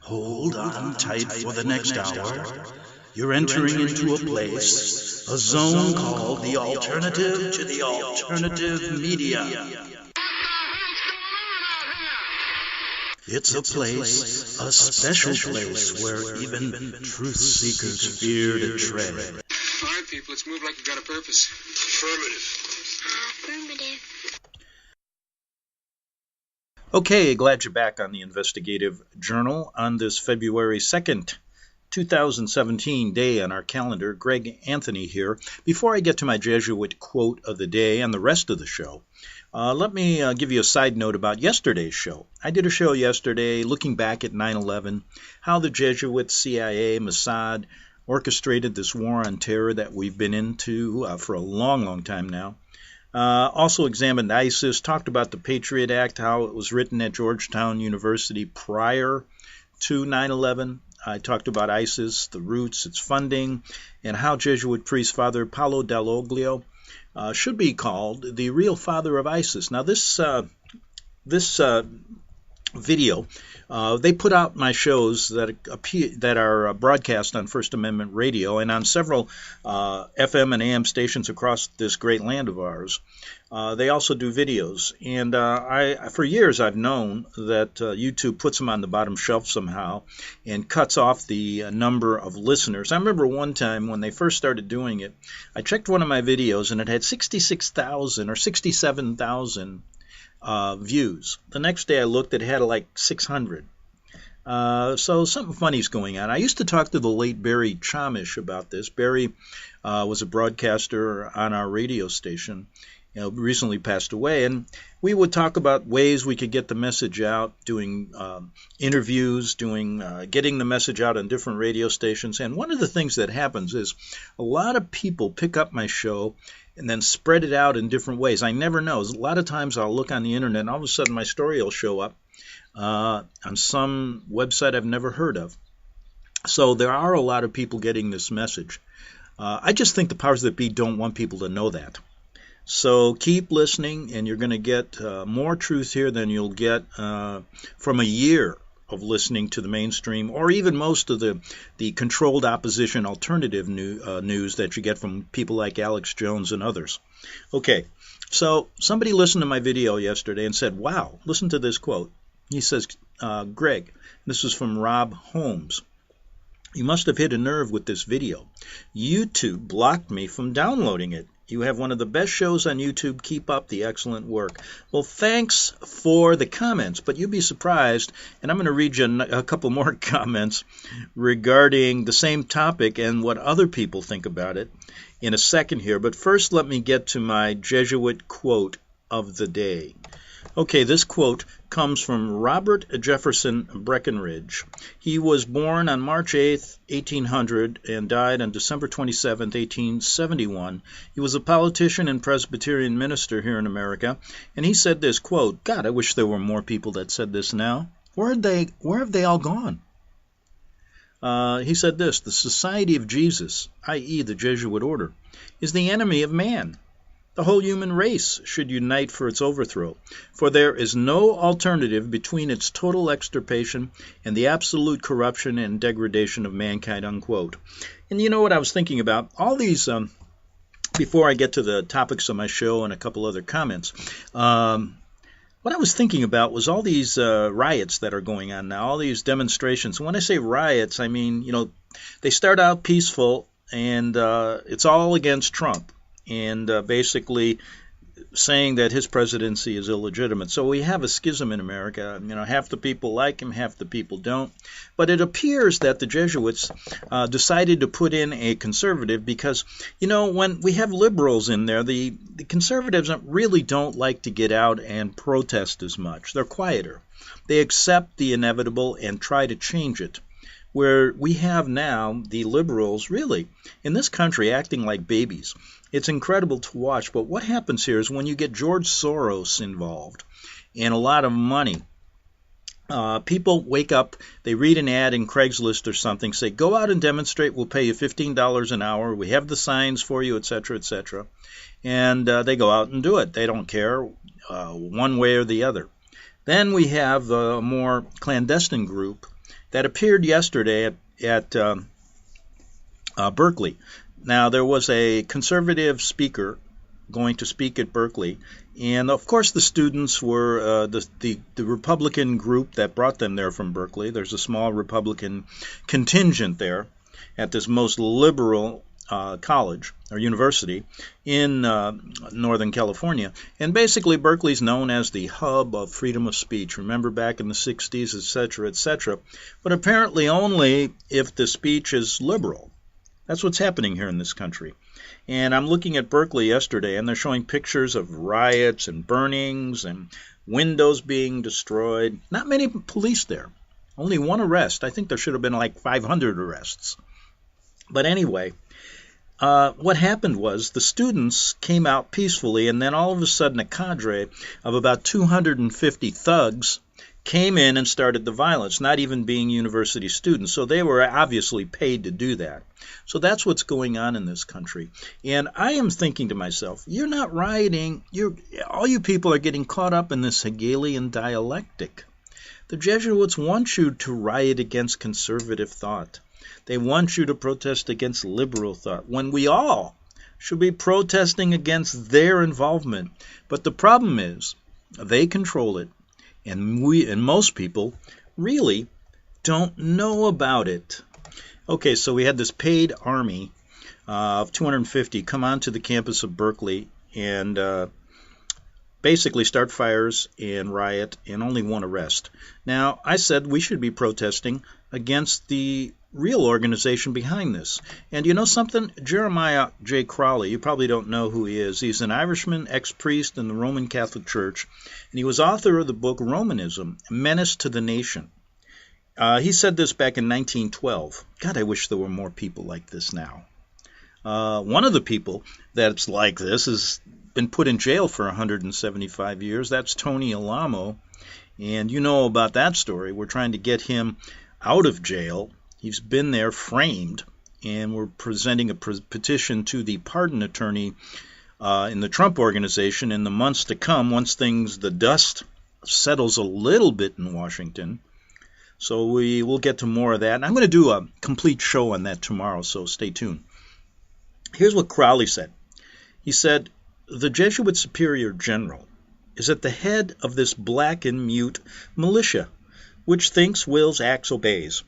Hold on tight for the next hour. You're entering into a place, a zone called the alternative to the alternative media. It's a place, a special place where even truth seekers fear to tread. All right, people, let's move like we've got a purpose. Affirmative. Okay, glad you're back on the Investigative Journal on this February 2nd, 2017 day on our calendar. Greg Anthony here. Before I get to my Jesuit quote of the day and the rest of the show, let me give you a side note about yesterday's show. I did a show yesterday looking back at 9/11, how the Jesuits, CIA, Mossad orchestrated this war on terror that we've been into for a long, long time now. Also examined ISIS, talked about the Patriot Act, how it was written at Georgetown University prior to 9/11. I talked about ISIS, the roots, its funding, and how Jesuit Priest Fr. Paolo Dal Oglio should be called the real father of ISIS. Now this video, they put out my shows that are broadcast on First Amendment Radio and on several FM and AM stations across this great land of ours. They also do videos, and for years I've known that YouTube puts them on the bottom shelf somehow and cuts off the number of listeners. I remember one time when they first started doing it, I checked one of my videos and it had 66,000 or 67,000 views. The next day I looked, it had like 600. So something funny's going on. I used to talk to the late Barry Chamish about this. Barry was a broadcaster on our radio station, recently passed away, and we would talk about ways we could get the message out, doing interviews, getting the message out on different radio stations. And one of the things that happens is a lot of people pick up my show and then spread it out in different ways. I never know. A lot of times I'll look on the internet and all of a sudden my story will show up on some website I've never heard of. So there are a lot of people getting this message. I just think the powers that be don't want people to know that. So keep listening, and you're going to get more truth here than you'll get from a year of listening to the mainstream, or even most of the controlled opposition alternative news that you get from people like Alex Jones and others. Okay, so somebody listened to my video yesterday and said, wow, listen to this quote. He says, Greg, this is from Rob Holmes, you must have hit a nerve with this video. YouTube blocked me from downloading it. You have one of the best shows on YouTube. Keep up the excellent work. Well, thanks for the comments, but you'd be surprised, and I'm going to read you a couple more comments regarding the same topic and what other people think about it in a second here. But first, let me get to my Jesuit quote of the day. Okay, this quote comes from Robert Jefferson Breckinridge. He was born on March 8th, 1800, and died on December 27th, 1871. He was a politician and Presbyterian minister here in America, and he said this, quote, God, I wish there were more people that said this now. Where have they all gone? He said this, the Society of Jesus, i.e. the Jesuit order, is the enemy of man. The whole human race should unite for its overthrow, for there is no alternative between its total extirpation and the absolute corruption and degradation of mankind, unquote. And you know what I was thinking about? All these, before I get to the topics of my show and a couple other comments, what I was thinking about was all these riots that are going on now, all these demonstrations. When I say riots, I mean, they start out peaceful, and it's all against Trump. And basically saying that his presidency is illegitimate. So we have a schism in America. Half the people like him, half the people don't. But it appears that the Jesuits decided to put in a conservative because, when we have liberals in there, the conservatives really don't like to get out and protest as much. They're quieter. They accept the inevitable and try to change it. Where we have now the liberals really in this country acting like babies. It's incredible to watch, but what happens here is when you get George Soros involved and a lot of money, people wake up, they read an ad in Craigslist or something, say, go out and demonstrate, we'll pay you $15 an hour, we have the signs for you, etc., etc. And they go out and do it. They don't care one way or the other. Then we have a more clandestine group that appeared yesterday at Berkeley. Now, there was a conservative speaker going to speak at Berkeley, and of course the students were the Republican group that brought them there from Berkeley. There's a small Republican contingent there at this most liberal college or university in Northern California. And basically Berkeley's known as the hub of freedom of speech. Remember back in the 60s, etc., etc. But apparently only if the speech is liberal. That's what's happening here in this country. And I'm looking at Berkeley yesterday, and they're showing pictures of riots and burnings and windows being destroyed. Not many police there. Only one arrest. I think there should have been like 500 arrests. But anyway, what happened was the students came out peacefully, and then all of a sudden a cadre of about 250 thugs came in and started the violence, not even being university students. So they were obviously paid to do that. So that's what's going on in this country. And I am thinking to myself, you're not rioting. All you people are getting caught up in this Hegelian dialectic. The Jesuits want you to riot against conservative thought. They want you to protest against liberal thought, when we all should be protesting against their involvement. But the problem is, they control it. And most people really don't know about it. Okay, so we had this paid army of 250 come onto the campus of Berkeley and basically start fires and riot, and only one arrest. Now, I said we should be protesting against the real organization behind this. And you know something? Jeremiah J. Crowley, you probably don't know who he is. He's an Irishman, ex-priest in the Roman Catholic Church, and he was author of the book Romanism, Menace to the Nation. He said this back in 1912. God, I wish there were more people like this now. One of the people that's like this has been put in jail for 175 years. That's Tony Alamo, and you know about that story. We're trying to get him out of jail. He's been there framed, and we're presenting a petition to the pardon attorney in the Trump organization in the months to come, once the dust settles a little bit in Washington. So we will get to more of that. And I'm going to do a complete show on that tomorrow, so stay tuned. Here's what Crowley said. He said, the Jesuit superior general is at the head of this black and mute militia, which thinks, wills, acts, obeys,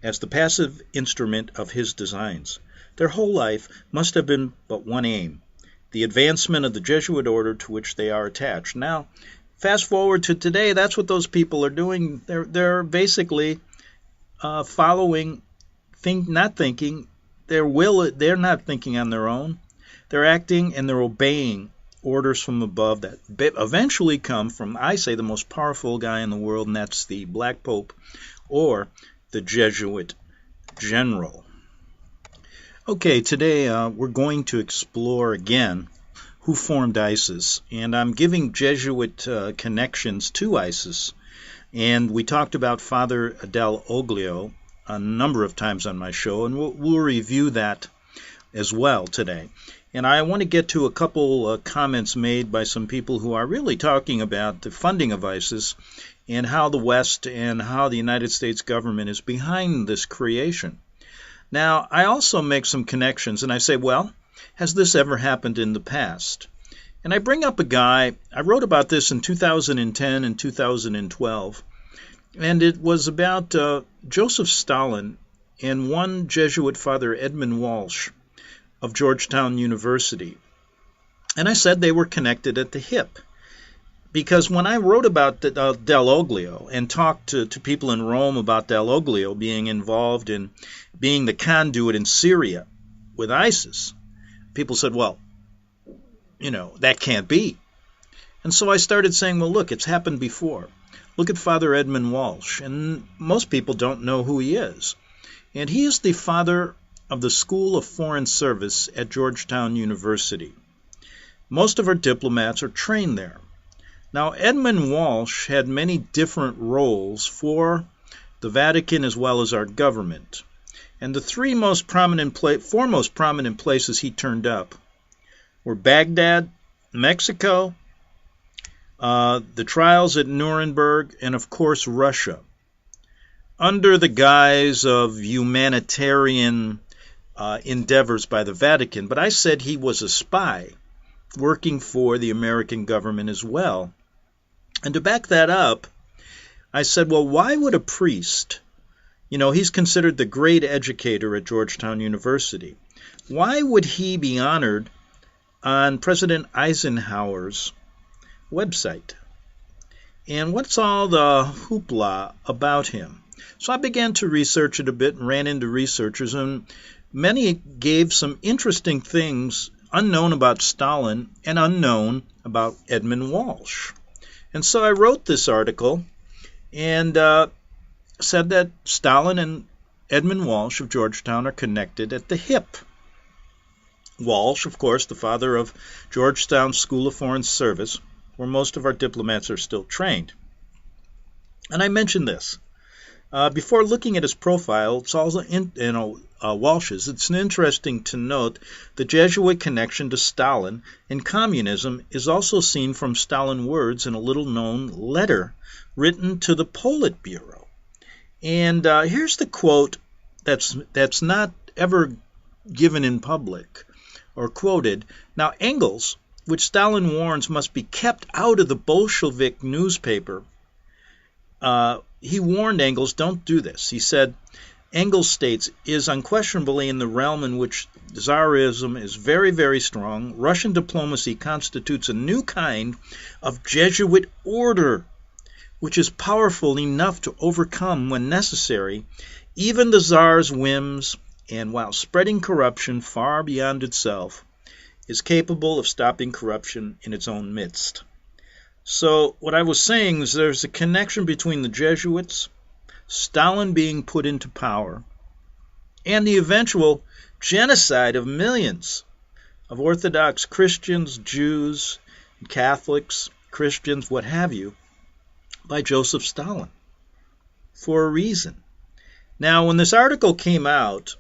as the passive instrument of his designs. Their whole life must have been but one aim, the advancement of the Jesuit order to which they are attached. Now, fast forward to today, that's what those people are doing. They're basically following, not thinking, they're not thinking on their own. They're acting and they're obeying orders from above that eventually come from, I say, the most powerful guy in the world, and that's the Black Pope or the Jesuit general. Okay, today we're going to explore again who formed ISIS, and I'm giving Jesuit connections to ISIS. And we talked about Father Dal Oglio a number of times on my show, and we'll review that as well today. And I want to get to a couple comments made by some people who are really talking about the funding of ISIS and how the West and how the United States government is behind this creation. Now, I also make some connections, and I say, well, has this ever happened in the past? And I bring up a guy, I wrote about this in 2010 and 2012, and it was about Joseph Stalin and one Jesuit father, Edmund Walsh, of Georgetown University. And I said they were connected at the hip. Because when I wrote about Dal Oglio and talked to people in Rome about Dal Oglio being involved in being the conduit in Syria with ISIS, people said, well, that can't be. And so I started saying, well, look, it's happened before. Look at Father Edmund Walsh, and most people don't know who he is. And he is the father of the School of Foreign Service at Georgetown University. Most of our diplomats are trained there. Now, Edmund Walsh had many different roles for the Vatican as well as our government. And the four most prominent places he turned up were Baghdad, Mexico, the trials at Nuremberg, and of course Russia. under the guise of humanitarian endeavors by the Vatican, but I said he was a spy working for the American government as well. And to back that up, I said, well, why would a priest, he's considered the great educator at Georgetown University, why would he be honored on President Eisenhower's website? And what's all the hoopla about him? So I began to research it a bit and ran into researchers, and many gave some interesting things unknown about Stalin and unknown about Edmund Walsh. And so I wrote this article and said that Stalin and Edmund Walsh of Georgetown are connected at the hip. Walsh, of course, the father of Georgetown School of Foreign Service, where most of our diplomats are still trained. And I mentioned this. Before looking at his profile, it's also Walsh's, it's interesting to note the Jesuit connection to Stalin and communism is also seen from Stalin words in a little-known letter written to the Politburo. And here's the quote that's not ever given in public or quoted. Now, Engels, which Stalin warns must be kept out of the Bolshevik newspaper, he warned Engels, don't do this. He said, Engels states, is unquestionably in the realm in which Tsarism is very, very strong. Russian diplomacy constitutes a new kind of Jesuit order, which is powerful enough to overcome, when necessary, even the Tsar's whims, and while spreading corruption far beyond itself, is capable of stopping corruption in its own midst. So what I was saying is there's a connection between the Jesuits, Stalin being put into power, and the eventual genocide of millions of Orthodox Christians, Jews, Catholics, Christians, what have you, by Joseph Stalin, for a reason. Now, when this article came out,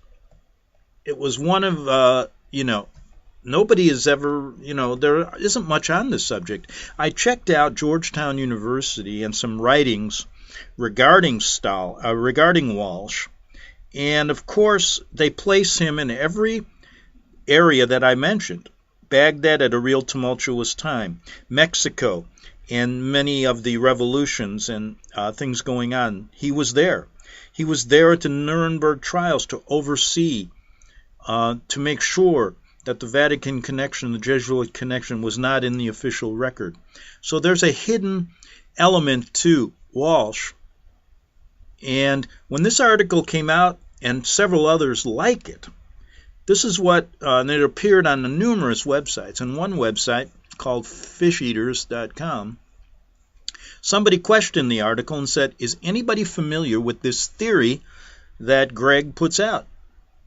it was one of, nobody has ever, there isn't much on this subject. I checked out Georgetown University and some writings regarding Walsh, and of course they place him in every area that I mentioned. Baghdad at a real tumultuous time, Mexico, and many of the revolutions and things going on. He was there. He was there at the Nuremberg trials to oversee, to make sure that the Vatican connection, the Jesuit connection, was not in the official record. So there's a hidden element to Walsh. And when this article came out, and several others like it, this is what, and it appeared on the numerous websites. And one website called fisheaters.com, somebody questioned the article and said, is anybody familiar with this theory that Greg puts out?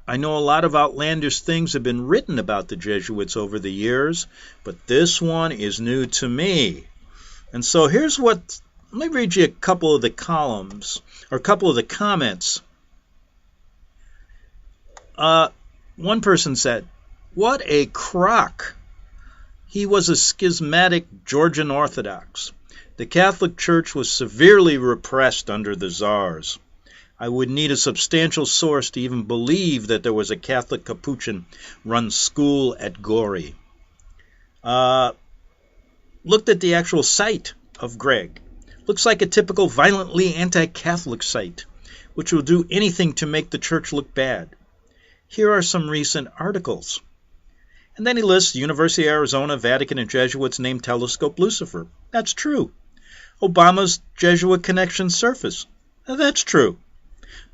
I know a lot of outlandish things have been written about the Jesuits over the years, but this one is new to me. And so here's what, let me read you a couple of the columns, or a couple of the comments. One person said, what a crock. He was a schismatic Georgian Orthodox. The Catholic Church was severely repressed under the Tsars. I would need a substantial source to even believe that there was a Catholic Capuchin-run school at Gori. Looked at the actual site of Greg. Looks like a typical violently anti-Catholic site, which will do anything to make the church look bad. Here are some recent articles. And then he lists University of Arizona, Vatican, and Jesuits named Telescope Lucifer. That's true. Obama's Jesuit connection surface. That's true.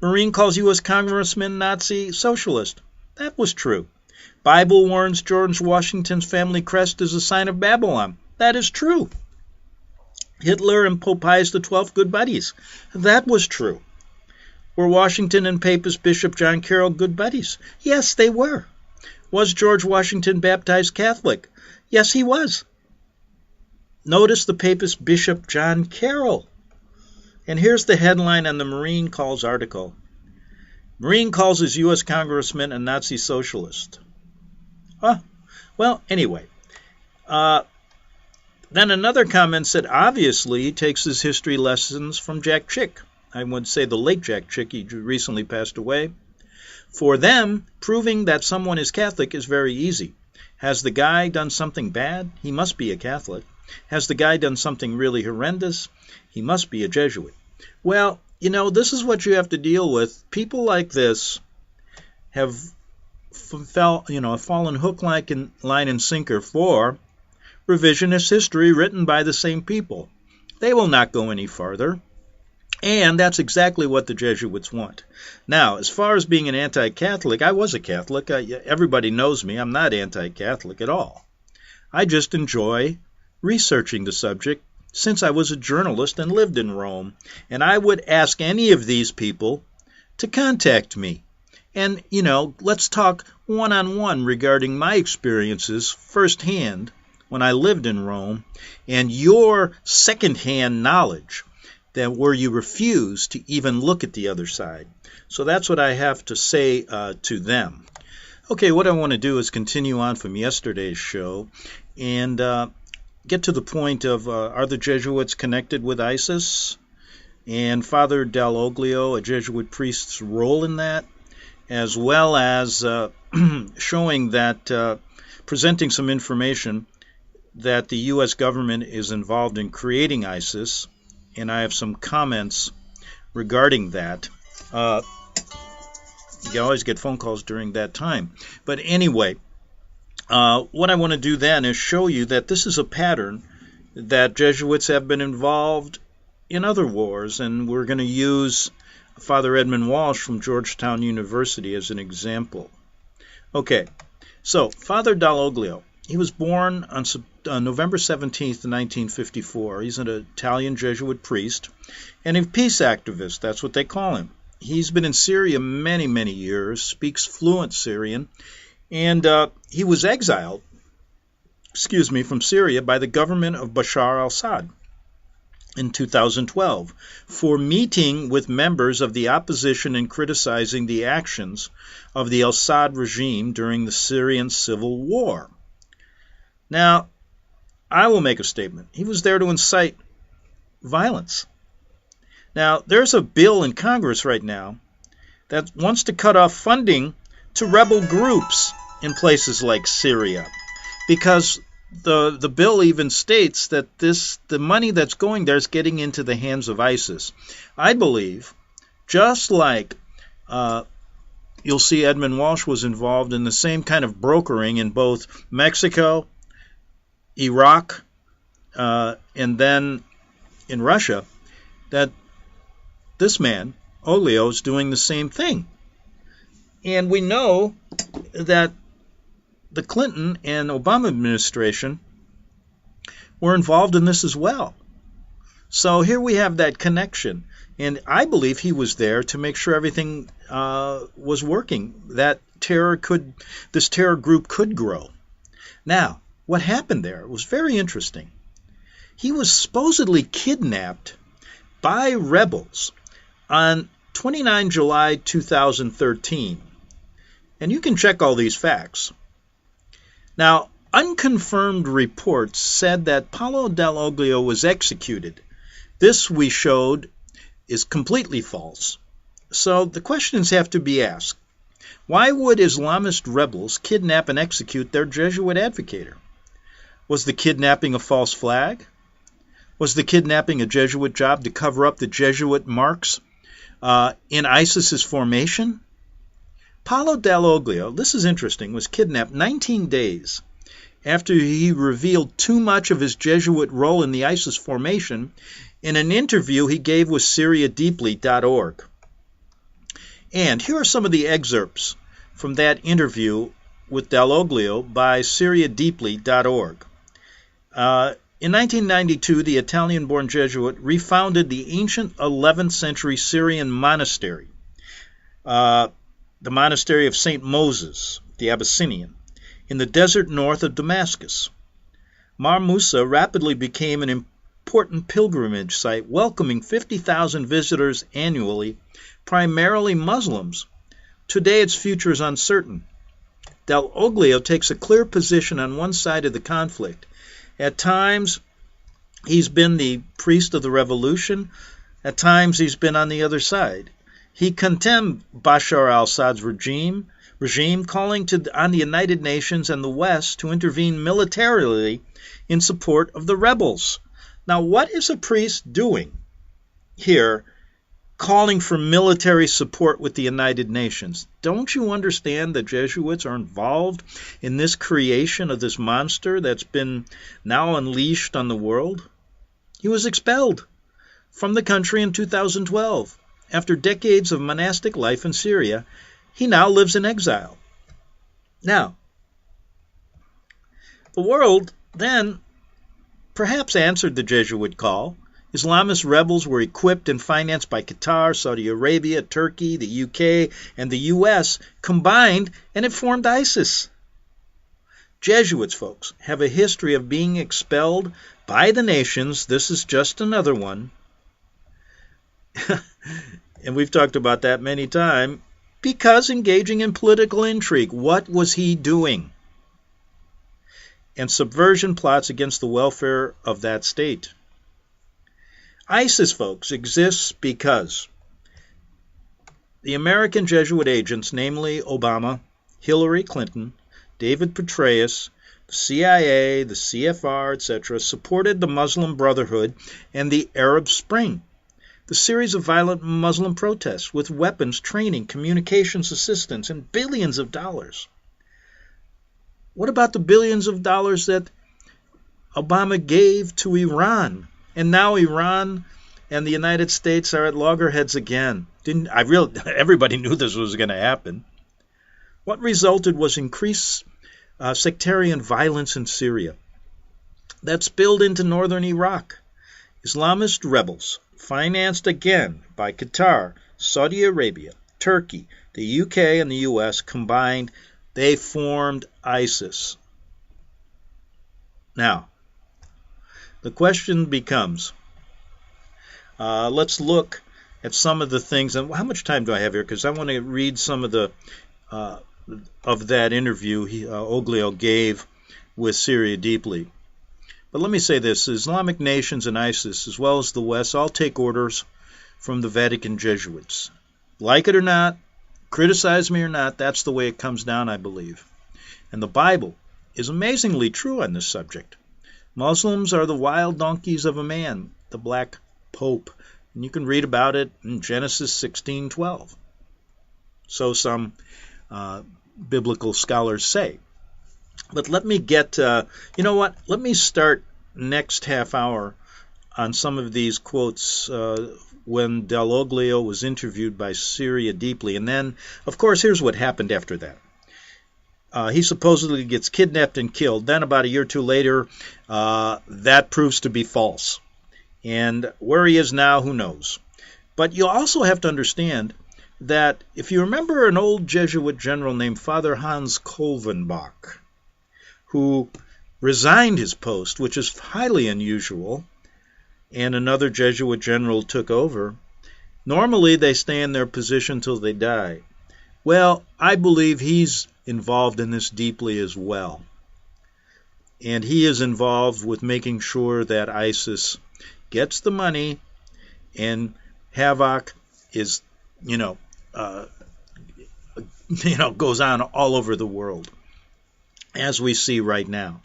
Marine calls U.S. Congressman Nazi socialist. That was true. Bible warns George Washington's family crest is a sign of Babylon. That is true. Hitler and Pope Pius XII good buddies. That was true. Were Washington and Papist Bishop John Carroll good buddies? Yes, they were. Was George Washington baptized Catholic? Yes, he was. Notice the Papist Bishop John Carroll. And here's the headline on the Marine Calls article. Marine calls his U.S. Congressman a Nazi socialist. Well, anyway. Then another comment said, obviously, he takes his history lessons from Jack Chick. I would say the late Jack Chick, he recently passed away. For them, proving that someone is Catholic is very easy. Has the guy done something bad? He must be a Catholic. Has the guy done something really horrendous? He must be a Jesuit. Well, this is what you have to deal with. People like this have fallen hook, line, and sinker for revisionist history written by the same people. They will not go any farther. And that's exactly what the Jesuits want. Now, as far as being an anti-Catholic, I was a Catholic. Everybody knows me. I'm not anti-Catholic at all. I just enjoy researching the subject since I was a journalist and lived in Rome. And I would ask any of these people to contact me. And, let's talk one-on-one regarding my experiences firsthand when I lived in Rome and your second-hand knowledge that where you refuse to even look at the other side. So that's what I have to say to them. Okay, what I want to do is continue on from yesterday's show and get to the point of are the Jesuits connected with ISIS? And Father Dal Oglio, a Jesuit priest's role in that, as well as showing that, presenting some information that the U.S. government is involved in creating ISIS, and I have some comments regarding that. You always get phone calls during that time. But anyway, what I want to do then is show you that this is a pattern that Jesuits have been involved in other wars, and we're going to use Father Edmund Walsh from Georgetown University as an example. Okay, so Father Dal Oglio, he was born on November 17th, 1954. He's an Italian Jesuit priest and a peace activist. That's what they call him. He's been in Syria many, many years, speaks fluent Syrian, and he was exiled, from Syria by the government of Bashar al-Assad in 2012 for meeting with members of the opposition and criticizing the actions of the al-Assad regime during the Syrian civil war. Now, I will make a statement. He was there to incite violence. Now, there's a bill in Congress right now that wants to cut off funding to rebel groups in places like Syria, because the bill even states that the money that's going there is getting into the hands of ISIS. I believe, just like you'll see Edmund Walsh was involved in the same kind of brokering in both Mexico, Iraq, and then in Russia, that this man, Oglio, is doing the same thing. And we know that the Clinton and Obama administration were involved in this as well. So here we have that connection. And I believe he was there to make sure everything was working, that this terror group could grow. Now, what happened there was very interesting. He was supposedly kidnapped by rebels on 29 July 2013. And you can check all these facts. Now, unconfirmed reports said that Paolo Dal Oglio was executed. This, we showed, is completely false. So the questions have to be asked. Why would Islamist rebels kidnap and execute their Jesuit advocator? Was the kidnapping a false flag? Was the kidnapping a Jesuit job to cover up the Jesuit marks in ISIS's formation? Paolo Dal Oglio, this is interesting, was kidnapped 19 days after he revealed too much of his Jesuit role in the ISIS formation in an interview he gave with SyriaDeeply.org. And here are some of the excerpts from that interview with Dal Oglio by SyriaDeeply.org. In 1992, the Italian-born Jesuit refounded the ancient 11th century Syrian monastery, the monastery of St. Moses, the Abyssinian, in the desert north of Damascus. Mar Musa rapidly became an important pilgrimage site, welcoming 50,000 visitors annually, primarily Muslims. Today, its future is uncertain. Dal Oglio takes a clear position on one side of the conflict. At times, he's been the priest of the revolution, At times he's been on the other side. He condemned Bashar al-Assad's regime, calling on the United Nations and the West to intervene militarily in support of the rebels. Now, what is a priest doing here, calling for military support with the United Nations? Don't you understand the Jesuits are involved in this creation of this monster that's been now unleashed on the world? He was expelled from the country in 2012. After decades of monastic life in Syria, he now lives in exile. Now, the world then perhaps answered the Jesuit call. Islamist rebels were equipped and financed by Qatar, Saudi Arabia, Turkey, the UK, and the US combined, and it formed ISIS. Jesuits, folks, have a history of being expelled by the nations. This is just another one. And we've talked about that many times, because engaging in political intrigue. What was he doing? And subversion plots against the welfare of that state. ISIS, folks, exists because the American Jesuit agents, namely Obama, Hillary Clinton, David Petraeus, the CIA, the CFR, etc., supported the Muslim Brotherhood and the Arab Spring, the series of violent Muslim protests with weapons, training, communications assistance, and billions of dollars. What about the billions of dollars that Obama gave to Iran? And now Iran and the United States are at loggerheads again. Everybody knew this was going to happen. What resulted was increased sectarian violence in Syria that spilled into northern Iraq. Islamist rebels, financed again by Qatar, Saudi Arabia, Turkey, the UK, and the US combined, they formed ISIS. Now, the question becomes, let's look at some of the things. And how much time do I have here? Because I want to read some of the of that interview Oglio gave with Syria Deeply. But let me say this: Islamic nations and ISIS, as well as the West, all take orders from the Vatican Jesuits. Like it or not, criticize me or not, that's the way it comes down, I believe. And the Bible is amazingly true on this subject. Muslims are the wild donkeys of a man, the Black Pope. And you can read about it in Genesis 16:12. So some biblical scholars say. But let me get, you know what? Let me start next half hour on some of these quotes when Dal Oglio was interviewed by Syria Deeply. And then, of course, here's what happened after that. He supposedly gets kidnapped and killed. Then about a year or two later, that proves to be false. And where he is now, who knows? But you'll also have to understand that if you remember an old Jesuit general named Father Hans Kolvenbach, who resigned his post, which is highly unusual, and another Jesuit general took over, normally they stay in their position till they die. Well, I believe he's involved in this deeply as well. And he is involved with making sure that ISIS gets the money and havoc is, goes on all over the world, as we see right now.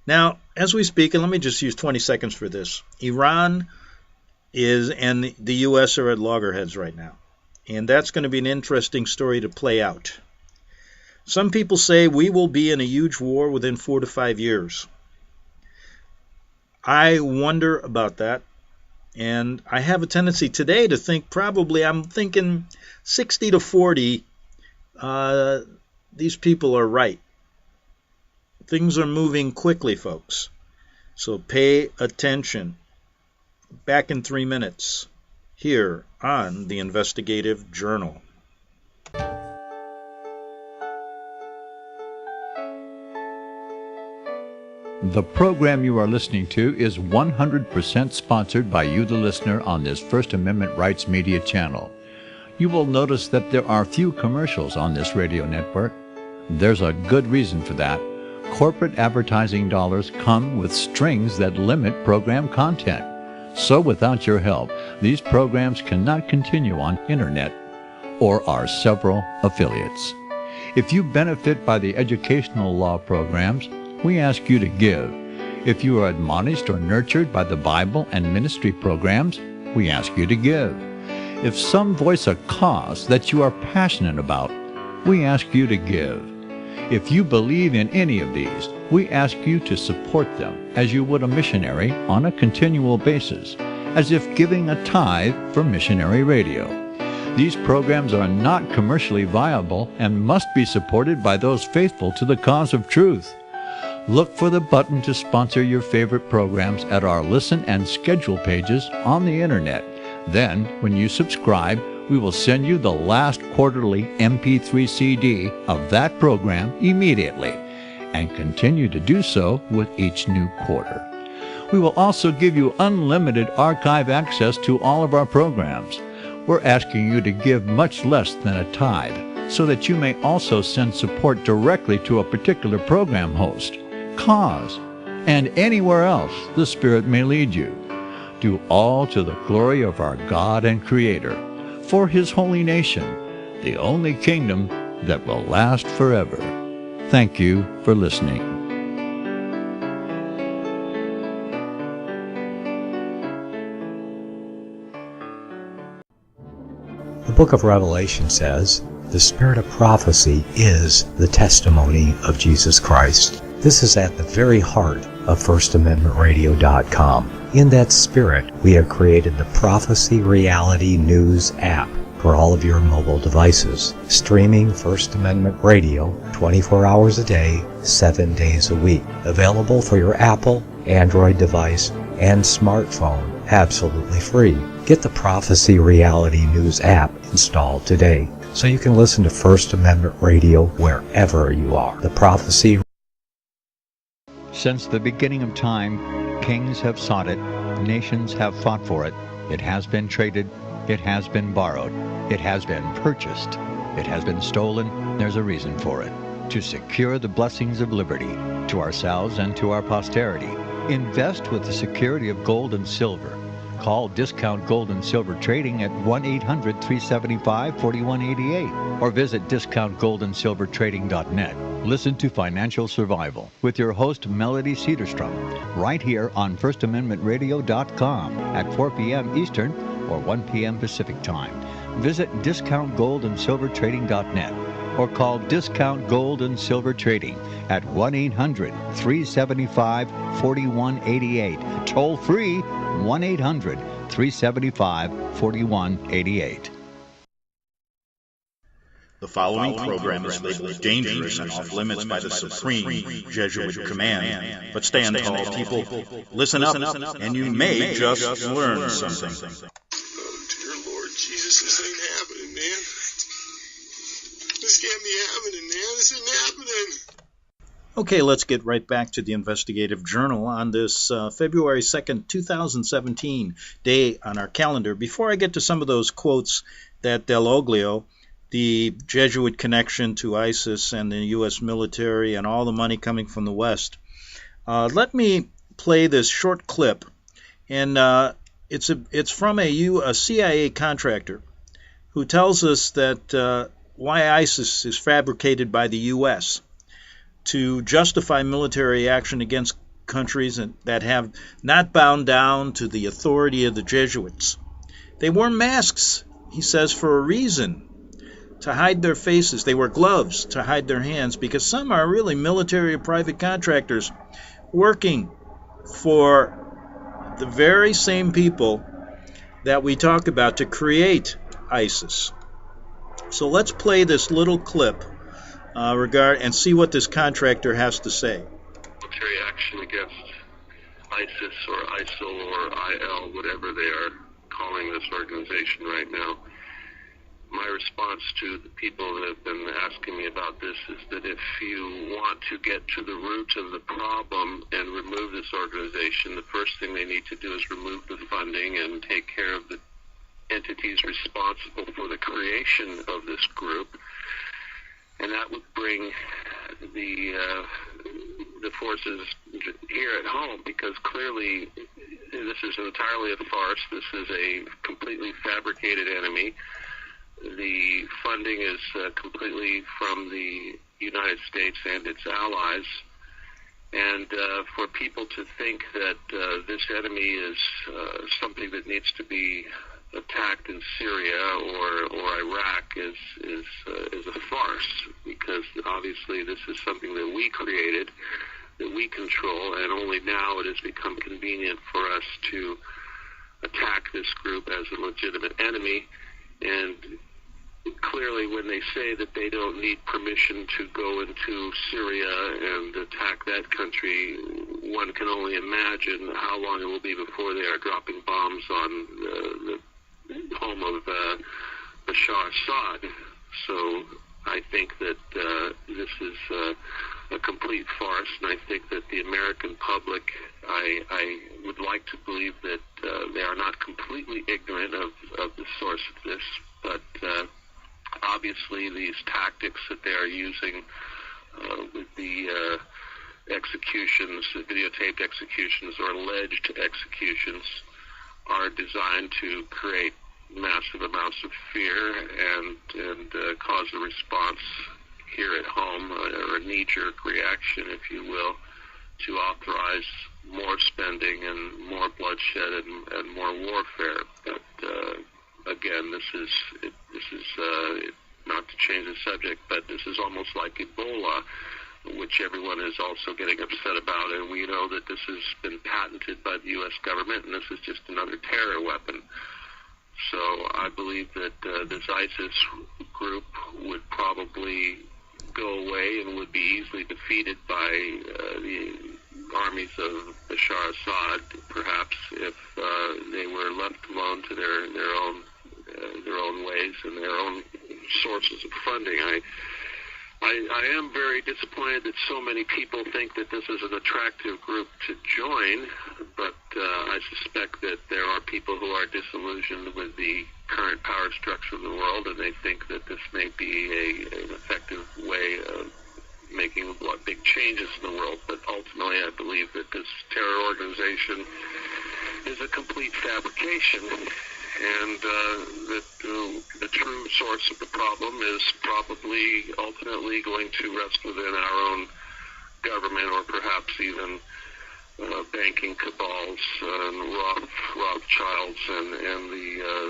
Now, as we speak, and let me just use 20 seconds for this, Iran and the U.S. are at loggerheads right now. And that's going to be an interesting story to play out. Some people say we will be in a huge war within 4 to 5 years. I wonder about that. And I have a tendency today to think I'm thinking 60 to 40, these people are right. Things are moving quickly, folks. So pay attention. Back in 3 minutes, here on the Investigative Journal. The program you are listening to is 100% sponsored by you, the listener, on this First Amendment Rights Media channel. You will notice that there are few commercials on this radio network. There's a good reason for that. Corporate advertising dollars come with strings that limit program content. So without your help, these programs cannot continue on internet or our several affiliates. If you benefit by the educational law programs, we ask you to give. If you are admonished or nurtured by the Bible and ministry programs, we ask you to give. If some voice a cause that you are passionate about, we ask you to give. If you believe in any of these, we ask you to support them as you would a missionary on a continual basis, as if giving a tithe for missionary radio. These programs are not commercially viable and must be supported by those faithful to the cause of truth. Look for the button to sponsor your favorite programs at our listen and schedule pages on the internet. Then, when you subscribe, we will send you the last quarterly MP3 CD of that program immediately, and continue to do so with each new quarter. We will also give you unlimited archive access to all of our programs. We're asking you to give much less than a tithe, so that you may also send support directly to a particular program host, cause, and anywhere else the Spirit may lead you. Do all to the glory of our God and Creator, for His holy nation, the only kingdom that will last forever. Thank you for listening. The book of Revelation says, "The spirit of prophecy is the testimony of Jesus Christ." This is at the very heart of FirstAmendmentRadio.com. In that spirit, we have created the Prophecy Reality News app for all of your mobile devices, streaming First Amendment Radio 24 hours a day, 7 days a week. Available for your Apple, Android device, and smartphone, absolutely free. Get the Prophecy Reality News app installed today so you can listen to First Amendment Radio wherever you are. The Prophecy. Since the beginning of time, kings have sought it, nations have fought for it. It has been traded, it has been borrowed, it has been purchased, it has been stolen. There's a reason for it. To secure the blessings of liberty to ourselves and to our posterity, invest with the security of gold and silver. Call Discount Gold and Silver Trading at 1-800-375-4188 or visit discountgoldandsilvertrading.net. Listen to Financial Survival with your host Melody Cedarstrom right here on FirstAmendmentRadio.com at 4 p.m. Eastern or 1 p.m. Pacific Time. Visit discountgoldandsilvertrading.net or call Discount Gold and Silver Trading at 1-800-375-4188. Toll free 1-800-375-4188. The following program is labeled dangerous and off limits by the supreme Jesuit command. But stand tall, people. Listen up, and you may just learn something. Oh, dear Lord Jesus, this ain't happening, man. This can't be happening, man. This isn't happening. Okay, let's get right back to the investigative journal on this February 2nd, 2017 day on our calendar. Before I get to some of those quotes that Dal Oglio, the Jesuit connection to ISIS and the U.S. military and all the money coming from the West, let me play this short clip. And it's from a CIA contractor who tells us that why ISIS is fabricated by the U.S. to justify military action against countries that have not bowed down to the authority of the Jesuits. They wore masks, he says, for a reason, to hide their faces. They wear gloves to hide their hands, because some are really military or private contractors working for the very same people that we talk about to create ISIS. So let's play this little clip and see what this contractor has to say. Military action against ISIS or ISIL or IL, whatever they are calling this organization right now. My response to the people that have been asking me about this is that if you want to get to the root of the problem and remove this organization, the first thing they need to do is remove the funding and take care of the entities responsible for the creation of this group. And that would bring the forces here at home, because clearly this is entirely a farce. This is a completely fabricated enemy. The funding is completely from the United States and its allies. And for people to think that this enemy is something that needs to be attacked in Syria or Iraq is a farce, because obviously this is something that we created, that we control, and only now it has become convenient for us to attack this group as a legitimate enemy. And clearly, when they say that they don't need permission to go into Syria and attack that country, one can only imagine how long it will be before they are dropping bombs on the home of Bashar Assad. So I think that this is a complete farce, and I think that the American public, I would like to believe that they are not completely ignorant of the source of this, but obviously these tactics that they are using with the executions, the videotaped executions or alleged executions, are designed to create massive amounts of fear and cause a response here at home, or a knee-jerk reaction, if you will, to authorize more spending and more bloodshed and more warfare. But again, this is not to change the subject, but this is almost like Ebola, which everyone is also getting upset about, and we know that this has been patented by the U.S. government, and this is just another terror weapon. So I believe that this ISIS group would probably go away and would be easily defeated by the armies of Bashar Assad, perhaps, if they were left alone to their own ways and their own sources of funding. I am very disappointed that so many people think that this is an attractive group to join, but I suspect that there are people who are disillusioned with the current power structure of the world, and they think that this may be an effective way of making big changes in the world. But ultimately, I believe that this terror organization is a complete fabrication, and that the true source of the problem is probably ultimately going to rest within our own government, or perhaps even banking cabals and Rothschilds and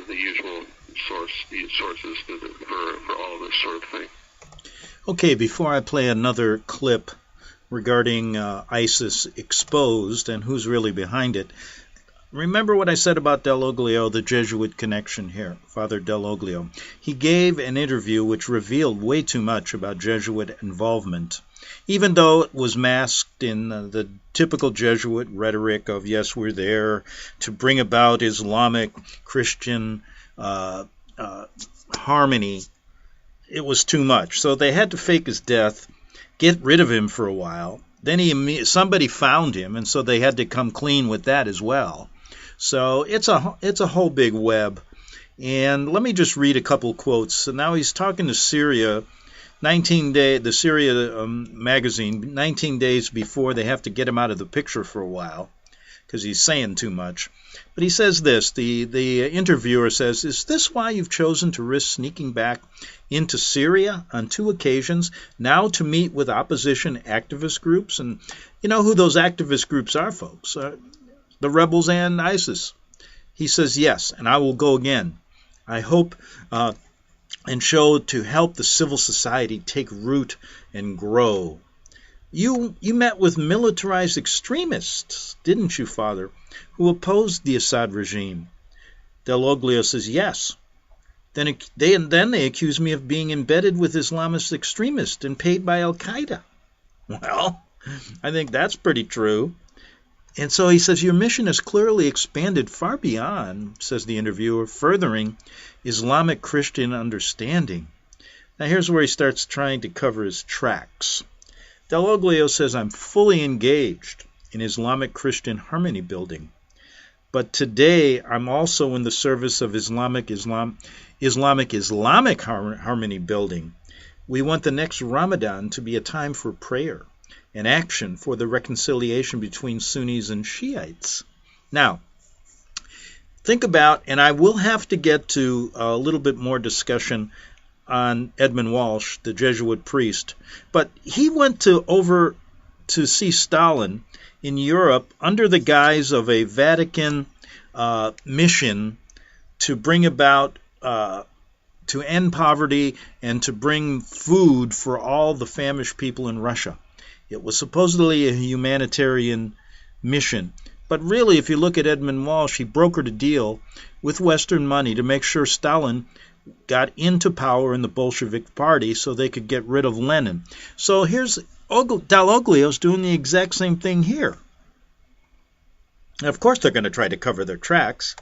the usual sources for all of this sort of thing. Okay, before I play another clip regarding ISIS exposed and who's really behind it, remember what I said about Dal Oglio, the Jesuit connection here, Father Dal Oglio. He gave an interview which revealed way too much about Jesuit involvement, even though it was masked in the typical Jesuit rhetoric of, yes, we're there to bring about Islamic Christian harmony. It was too much. So they had to fake his death, get rid of him for a while. Then somebody found him, and so they had to come clean with that as well. So it's a whole big web. And let me just read a couple quotes. So now he's talking to Syria, the Syria magazine, 19 days before they have to get him out of the picture for a while, because he's saying too much. But he says this, the interviewer says, "Is this why you've chosen to risk sneaking back into Syria on 2 occasions, now to meet with opposition activist groups?" And you know who those activist groups are, folks. The rebels and ISIS. He says, "Yes, and I will go again. I hope and show to help the civil society take root and grow." You met with militarized extremists, didn't you, Father, who opposed the Assad regime? Dal Oglio says, "Yes. Then they accuse me of being embedded with Islamist extremists and paid by Al-Qaeda." Well, I think that's pretty true. And so he says, "Your mission has clearly expanded far beyond," says the interviewer, "furthering Islamic Christian understanding." Now here's where he starts trying to cover his tracks. Dal Oglio says, "I'm fully engaged in Islamic Christian harmony building. But today I'm also in the service of Islamic harmony building. We want the next Ramadan to be a time for prayer and action for the reconciliation between Sunnis and Shiites." Now, think about, and I will have to get to a little bit more discussion on Edmund Walsh, the Jesuit priest, but he went over to see Stalin in Europe under the guise of a Vatican mission to bring about, to end poverty and to bring food for all the famished people in Russia. It was supposedly a humanitarian mission. But really, if you look at Edmund Walsh, he brokered a deal with Western money to make sure Stalin got into power in the Bolshevik Party so they could get rid of Lenin. So here's Dal Oglio's doing the exact same thing here. And of course, they're going to try to cover their tracks.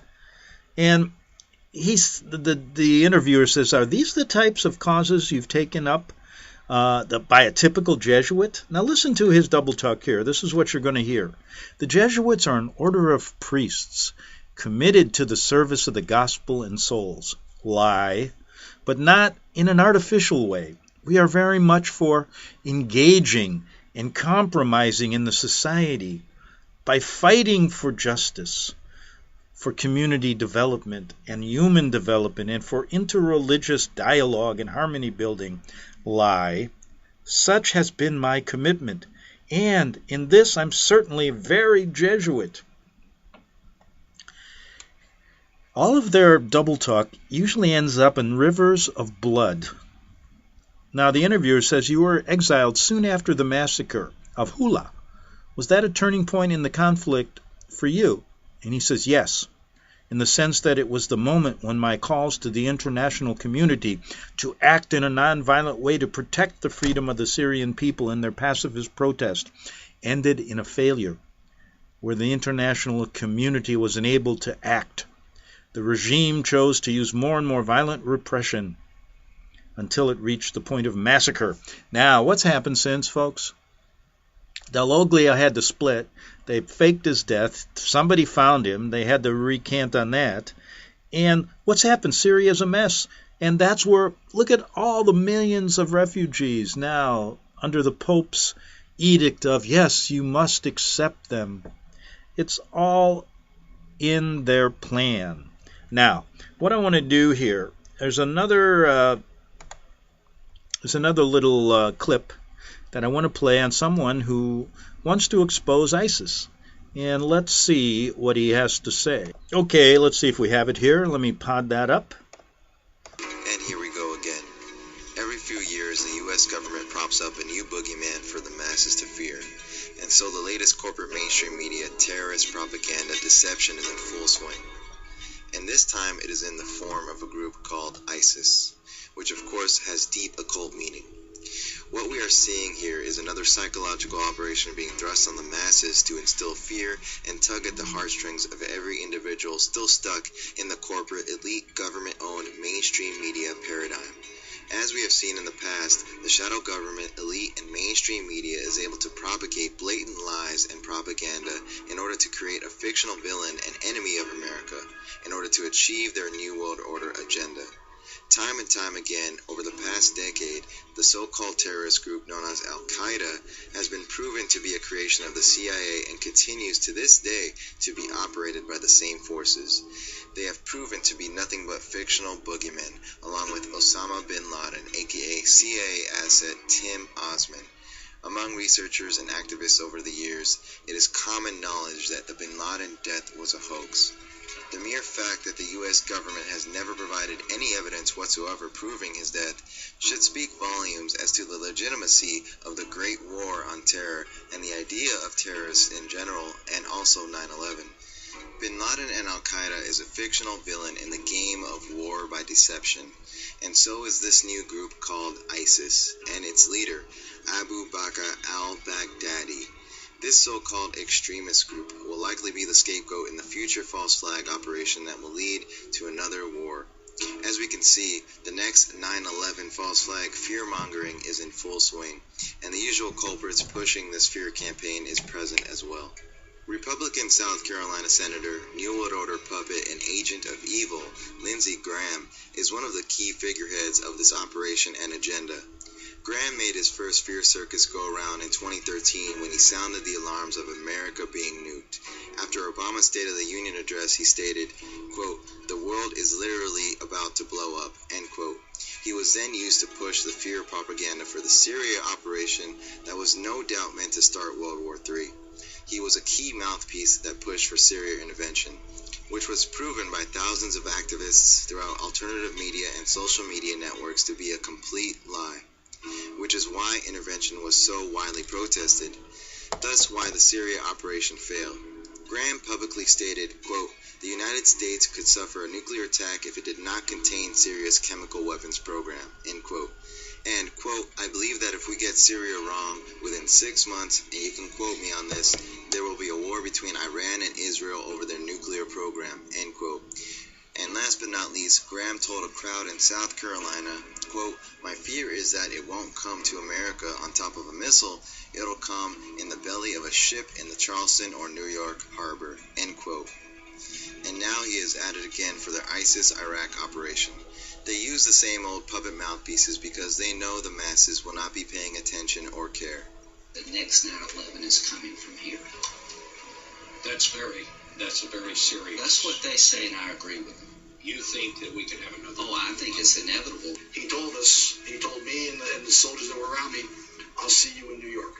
And the interviewer says, "Are these the types of causes you've taken up by a typical Jesuit?" Now listen to his double talk here. This is what you're going to hear. "The Jesuits are an order of priests committed to the service of the gospel and souls." Lie, but not in an artificial way. We are very much for engaging and compromising in the society by fighting for justice, for community development and human development, and for interreligious dialogue and harmony building. Lie. Such has been my commitment, and in this I'm certainly very Jesuit. All of their double talk usually ends up in rivers of blood. Now the interviewer says, "You were exiled soon after the massacre of Hula. Was that a turning point in the conflict for you?" And he says, "Yes, in the sense that it was the moment when my calls to the international community to act in a nonviolent way to protect the freedom of the Syrian people in their pacifist protest ended in a failure, where the international community was unable to act. The regime chose to use more and more violent repression until it reached the point of massacre." Now, what's happened since, folks? Dal Oglio had to split. They faked his death. Somebody found him. They had to recant on that. And what's happened? Syria's a mess. And that's where, look at all the millions of refugees now under the Pope's edict of, yes, you must accept them. It's all in their plan. Now, what I want to do here, there's another little clip that I want to play on someone who wants to expose ISIS. And let's see what he has to say. Okay, let's see if we have it here. Let me pod that up. And here we go again. Every few years, the U.S. government props up a new boogeyman for the masses to fear. And so the latest corporate mainstream media, terrorist propaganda, deception is in full swing. And this time it is in the form of a group called ISIS, which of course has deep occult meaning. What we are seeing here is another psychological operation being thrust on the masses to instill fear and tug at the heartstrings of every individual still stuck in the corporate, elite, government-owned mainstream media paradigm. As we have seen in the past, the shadow government, elite, and mainstream media is able to propagate blatant lies and propaganda in order to create a fictional villain and enemy of America in order to achieve their New World Order agenda. Time and time again, over the past decade, the so-called terrorist group known as Al-Qaeda has been proven to be a creation of the CIA and continues to this day to be operated by the same forces. They have proven to be nothing but fictional boogeymen, along with Osama bin Laden, aka CIA asset Tim Osman. Among researchers and activists over the years, it is common knowledge that the bin Laden death was a hoax. The mere fact that the U.S. government has never provided any evidence whatsoever proving his death should speak volumes as to the legitimacy of the Great War on Terror and the idea of terrorists in general, and also 9/11. Bin Laden and Al-Qaeda is a fictional villain in the game of war by deception, and so is this new group called ISIS and its leader, Abu Bakr al-Baghdadi. This so-called extremist group will likely be the scapegoat in the future false flag operation that will lead to another war. As we can see, the next 9/11 false flag fear-mongering is in full swing, and the usual culprits pushing this fear campaign is present as well. Republican South Carolina Senator, New World Order puppet, and agent of evil, Lindsey Graham, is one of the key figureheads of this operation and agenda. Graham made his first Fear Circus go-around in 2013 when he sounded the alarms of America being nuked. After Obama's State of the Union address, he stated, quote, "The world is literally about to blow up," end quote. He was then used to push the fear propaganda for the Syria operation that was no doubt meant to start World War III. He was a key mouthpiece that pushed for Syria intervention, which was proven by thousands of activists throughout alternative media and social media networks to be a complete lie, which is why intervention was so widely protested, thus why the Syria operation failed. Graham publicly stated, quote, "The United States could suffer a nuclear attack if it did not contain Syria's chemical weapons program," end quote. And, quote, "I believe that if we get Syria wrong within 6 months, and you can quote me on this, there will be a war between Iran and Israel over their nuclear program," end quote. And last but not least, Graham told a crowd in South Carolina, quote, "My fear is that it won't come to America on top of a missile, it'll come in the belly of a ship in the Charleston or New York harbor," end quote. And now he is at it again for their ISIS-Iraq operation. They use the same old puppet mouthpieces because they know the masses will not be paying attention or care. The next 9/11 is coming from here. That's a very serious... That's what they say, and I agree with them. You think that we could have another... Oh, I think it's inevitable. He told me and the soldiers that were around me, "I'll see you in New York."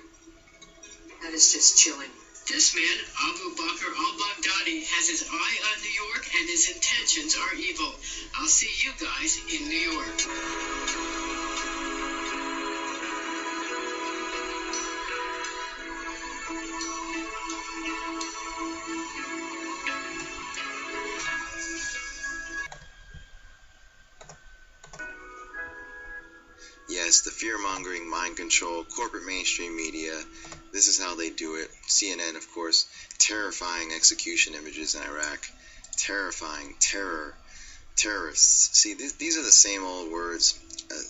That is just chilling. This man, Abu Bakr al-Baghdadi, has his eye on New York and his intentions are evil. I'll see you guys in New York. Yes, the fear-mongering, mind control, corporate mainstream media, this is how they do it. CNN, of course, terrifying execution images in Iraq, terrifying, terrorists. See, these are the same old words.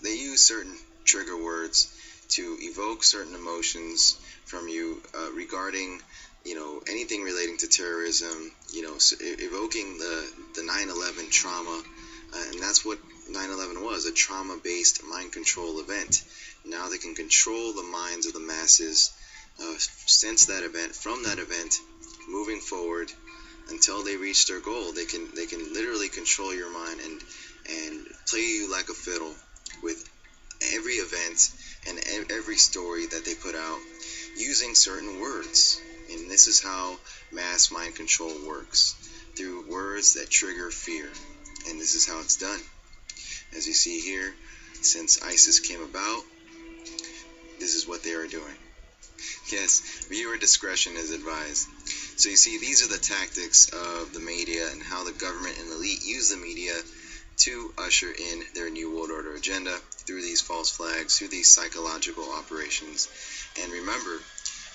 They use certain trigger words to evoke certain emotions from you regarding, anything relating to terrorism, evoking the 9/11 trauma, and that's what 9/11 was, a trauma-based mind control event. Now they can control the minds of the masses since that event, from that event, moving forward until they reach their goal. They can literally control your mind and play you like a fiddle with every event and every story that they put out using certain words. And this is how mass mind control works, through words that trigger fear. And this is how it's done. As you see here, since ISIS came about, this is what they are doing. Yes, viewer discretion is advised. So you see, these are the tactics of the media and how the government and elite use the media to usher in their New World Order agenda through these false flags, through these psychological operations. And remember,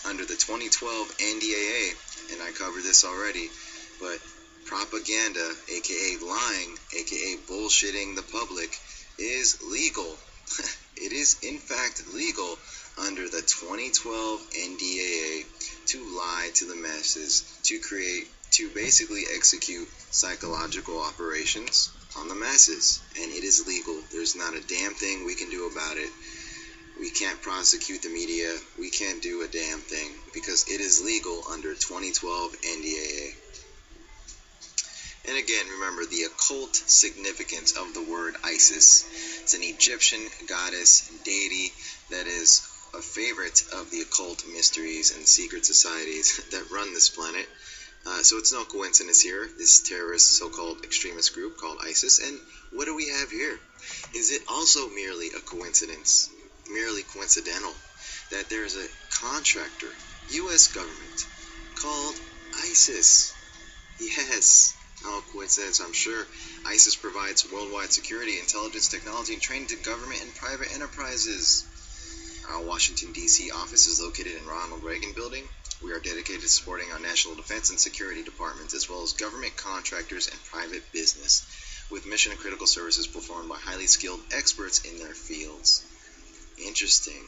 under the 2012 NDAA, and I covered this already, but propaganda, aka lying, aka bullshitting the public, is legal. It is in fact legal under the 2012 NDAA to lie to the masses, to basically execute psychological operations on the masses. And it is legal. There's not a damn thing we can do about it. We can't prosecute the media. We can't do a damn thing because it is legal under 2012 NDAA. And again, remember the occult significance of the word Isis. It's an Egyptian goddess deity that is a favorite of the occult mysteries and secret societies that run this planet. So it's no coincidence here, this terrorist so-called extremist group called ISIS. And what do we have here? Is it also merely a coincidence, merely coincidental, that there's a contractor, U.S. government, called ISIS? Yes. No coincidence, I'm sure. ISIS provides worldwide security, intelligence, technology, and training to government and private enterprises. Our Washington, D.C. office is located in Ronald Reagan Building. We are dedicated to supporting our national defense and security departments, as well as government contractors and private business, with mission-critical services performed by highly skilled experts in their fields. Interesting.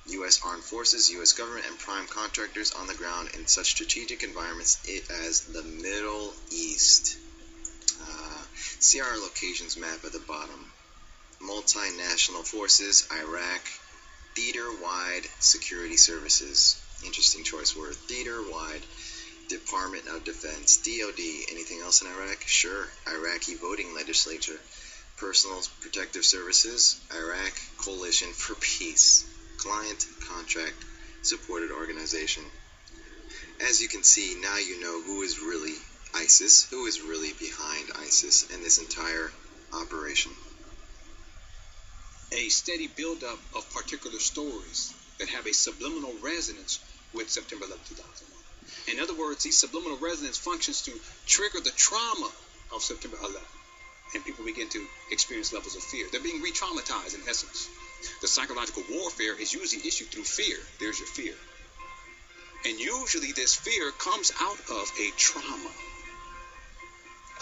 U.S. Armed Forces, U.S. government, and prime contractors on the ground in such strategic environments as the Middle East. See our locations map at the bottom. Multinational forces, Iraq, Theater-wide security services. Interesting choice word. Theater-wide. Department of Defense. DOD. Anything else in Iraq? Sure. Iraqi voting legislature. Personal protective services. Iraq Coalition for Peace. Client contract supported organization. As you can see, now you know who is really ISIS, who is really behind ISIS and this entire operation. A steady buildup of particular stories that have a subliminal resonance with September 11, 2001. In other words, these subliminal resonance functions to trigger the trauma of September 11, and people begin to experience levels of fear. They're being re-traumatized in essence. The psychological warfare is usually issued through fear. There's your fear. And usually this fear comes out of a trauma.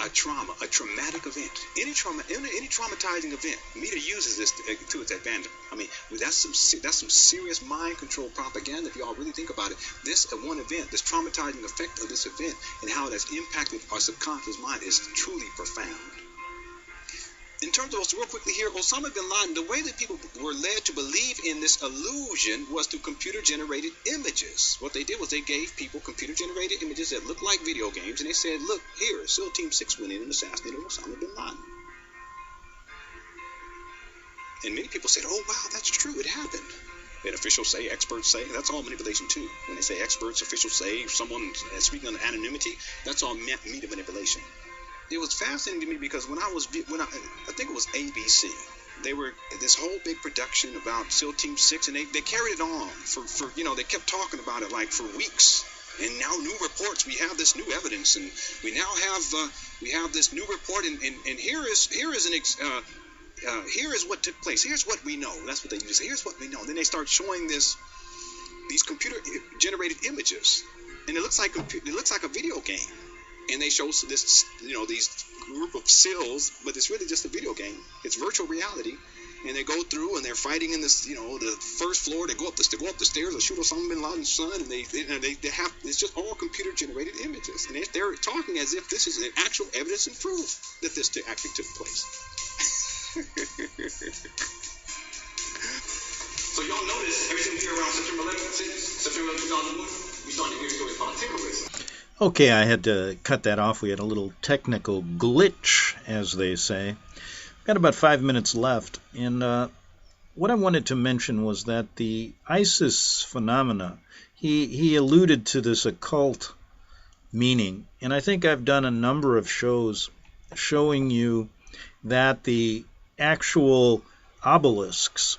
A traumatic event. Any traumatizing event, media uses this to its advantage. I mean, that's some serious mind control propaganda if y'all really think about it. This one event, this traumatizing effect of this event and how that's impacted our subconscious mind is truly profound. In terms of, real quickly here, Osama bin Laden, the way that people were led to believe in this illusion was through computer-generated images. What they did was they gave people computer-generated images that looked like video games, and they said, look, here, SEAL Team 6 went in and assassinated Osama bin Laden. And many people said, oh, wow, that's true, it happened. And officials say, experts say, that's all manipulation too. When they say experts, officials say, someone speaking under anonymity, that's all media manipulation. It was fascinating to me because when I think it was ABC, they were this whole big production about SEAL Team 6, and they carried it on for they kept talking about it like for weeks. And now new reports, we have this new evidence, and we now have this new report, and here is what took place. Here's what we know. That's what they used to say. Here's what we know. And then they start showing these computer generated images, and it looks like a video game. And they show this, these group of SEALs, but it's really just a video game. It's virtual reality, and they go through and they're fighting in this, the first floor. They go up the stairs, they shoot Osama bin Laden's son, and they have it's just all computer generated images, and they're talking as if this is an actual evidence and proof that this actually took place. So y'all notice everything we hear around September 11th, September 11th, 2001, we started to hear stories about terrorism. Okay, I had to cut that off. We had a little technical glitch, as they say. Got about 5 minutes left, and what I wanted to mention was that the ISIS phenomena, he alluded to this occult meaning, and I think I've done a number of shows showing you that the actual obelisks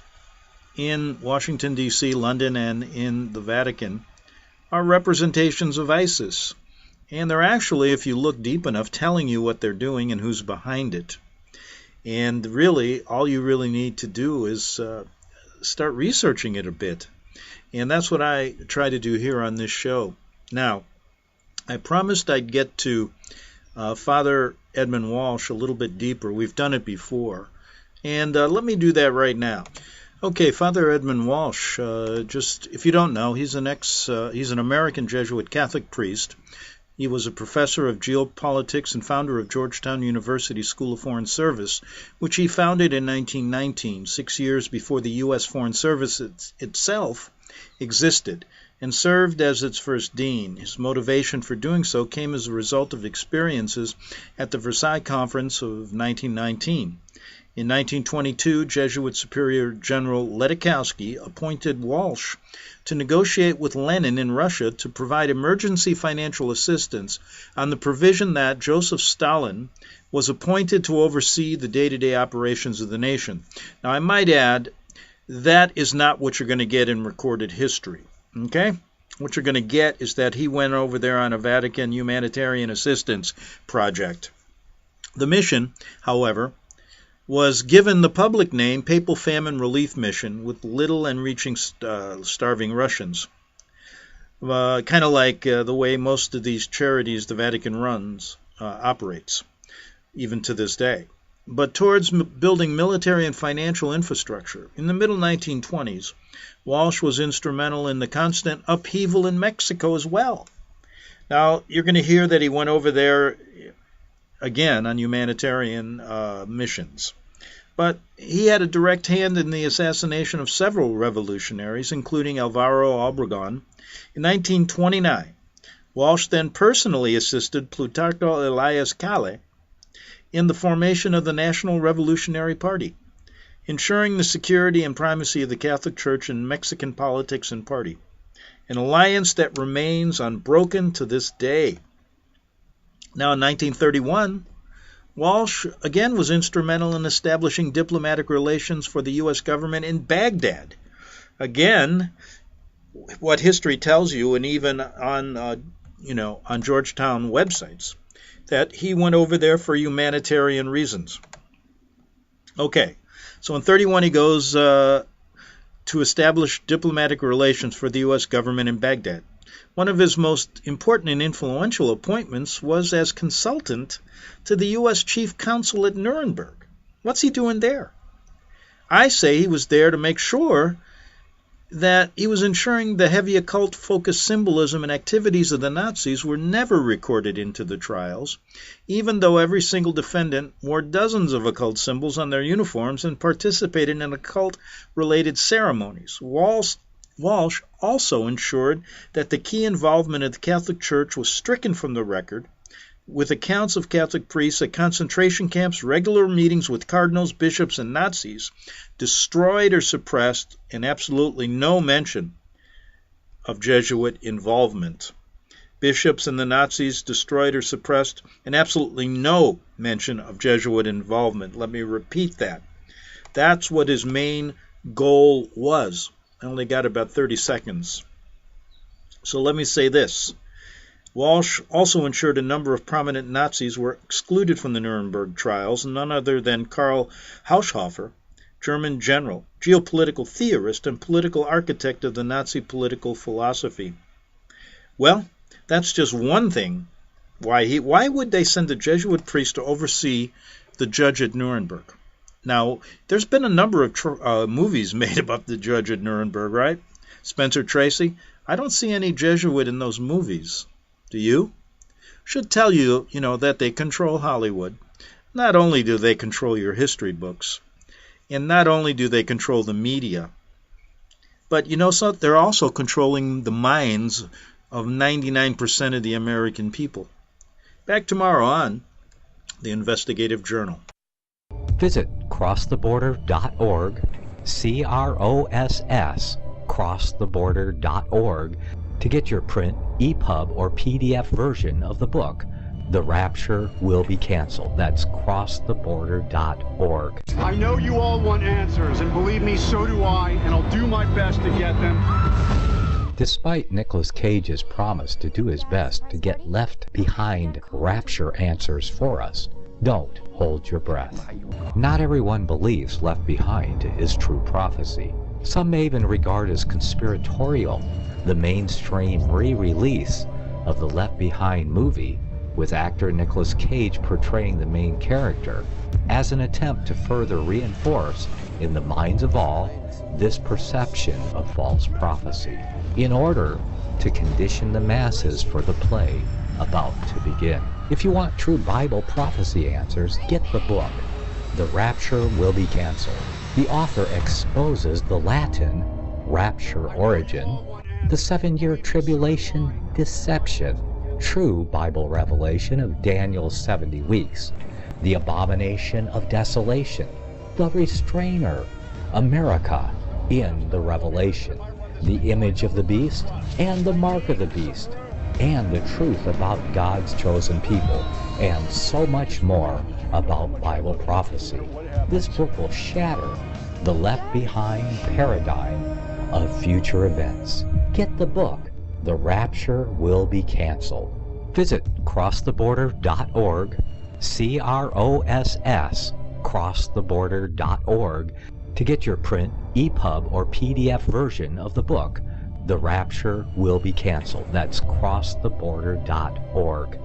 in Washington, D.C., London, and in the Vatican are representations of ISIS. And they're actually, if you look deep enough, telling you what they're doing and who's behind it. And really, all you really need to do is start researching it a bit. And that's what I try to do here on this show. Now, I promised I'd get to Father Edmund Walsh a little bit deeper. We've done it before. And let me do that right now. Okay, Father Edmund Walsh, just if you don't know, he's an American Jesuit Catholic priest. He was a professor of geopolitics and founder of Georgetown University School of Foreign Service, which he founded in 1919, 6 years before the U.S. Foreign Service itself existed, and served as its first dean. His motivation for doing so came as a result of experiences at the Versailles Conference of 1919. In 1922, Jesuit Superior General Ledikowski appointed Walsh to negotiate with Lenin in Russia to provide emergency financial assistance on the provision that Joseph Stalin was appointed to oversee the day-to-day operations of the nation. Now, I might add, that is not what you're going to get in recorded history. Okay? What you're going to get is that he went over there on a Vatican humanitarian assistance project. The mission, however, was given the public name Papal Famine Relief Mission with little and reaching starving Russians. Kind of like the way most of these charities the Vatican runs operates, even to this day. But towards building military and financial infrastructure. In the middle 1920s, Walsh was instrumental in the constant upheaval in Mexico as well. Now, you're going to hear that he went over there again on humanitarian missions. but he had a direct hand in the assassination of several revolutionaries, including Alvaro Obregón. In 1929, Walsh then personally assisted Plutarco Elias Kelley in the formation of the National Revolutionary Party, ensuring the security and primacy of the Catholic Church in Mexican politics and party, an alliance that remains unbroken to this day. Now, in 1931, Walsh again was instrumental in establishing diplomatic relations for the U.S. government in Baghdad. Again, what history tells you, and even on Georgetown websites, that he went over there for humanitarian reasons. Okay, so in 31 he goes to establish diplomatic relations for the U.S. government in Baghdad. One of his most important and influential appointments was as consultant to the U.S. Chief Counsel at Nuremberg. What's he doing there? I say he was there to make sure that he was ensuring the heavy occult-focused symbolism and activities of the Nazis were never recorded into the trials, even though every single defendant wore dozens of occult symbols on their uniforms and participated in occult-related ceremonies. Walsh also ensured that the key involvement of the Catholic Church was stricken from the record, with accounts of Catholic priests at concentration camps, regular meetings with cardinals, bishops, and Nazis, destroyed or suppressed, and absolutely no mention of Jesuit involvement. Bishops and the Nazis destroyed or suppressed, and absolutely no mention of Jesuit involvement. Let me repeat that. That's what his main goal was. I only got about 30 seconds. So let me say this. Walsh also ensured a number of prominent Nazis were excluded from the Nuremberg trials, none other than Karl Haushofer, German general, geopolitical theorist, and political architect of the Nazi political philosophy. Well, that's just one thing. Why would they send a Jesuit priest to oversee the judge at Nuremberg? Now, there's been a number of movies made about the judge at Nuremberg, right? Spencer Tracy. I don't see any Jesuit in those movies. Do you? Should tell you, that they control Hollywood. Not only do they control your history books, and not only do they control the media, but so they're also controlling the minds of 99% of the American people. Back tomorrow on the Investigative Journal. Visit crosstheborder.org, CROSS, crosstheborder.org, to get your print, EPUB, or PDF version of the book, The Rapture Will Be Canceled. That's crosstheborder.org. I know you all want answers, and believe me, so do I, and I'll do my best to get them. Despite Nicolas Cage's promise to do his best to get left behind rapture answers for us, don't hold your breath. Not everyone believes Left Behind is true prophecy. Some may even regard as conspiratorial the mainstream re-release of the Left Behind movie with actor Nicolas Cage portraying the main character as an attempt to further reinforce in the minds of all this perception of false prophecy in order to condition the masses for the play about to begin. If you want true Bible prophecy answers, get the book, The Rapture Will Be Canceled. The author exposes the Latin rapture origin, the 7-year tribulation deception, true Bible revelation of Daniel's 70 weeks, the abomination of desolation, the restrainer, America in the Revelation, the image of the beast and the mark of the beast, and the truth about God's chosen people, and so much more about Bible prophecy. This book will shatter the Left Behind paradigm of future events. Get the book, The Rapture Will Be Canceled. Visit crosstheborder.org, CROSS, crosstheborder.org, to get your print, EPUB, or PDF version of the book, The Rapture Will Be Canceled. That's crosstheborder.org.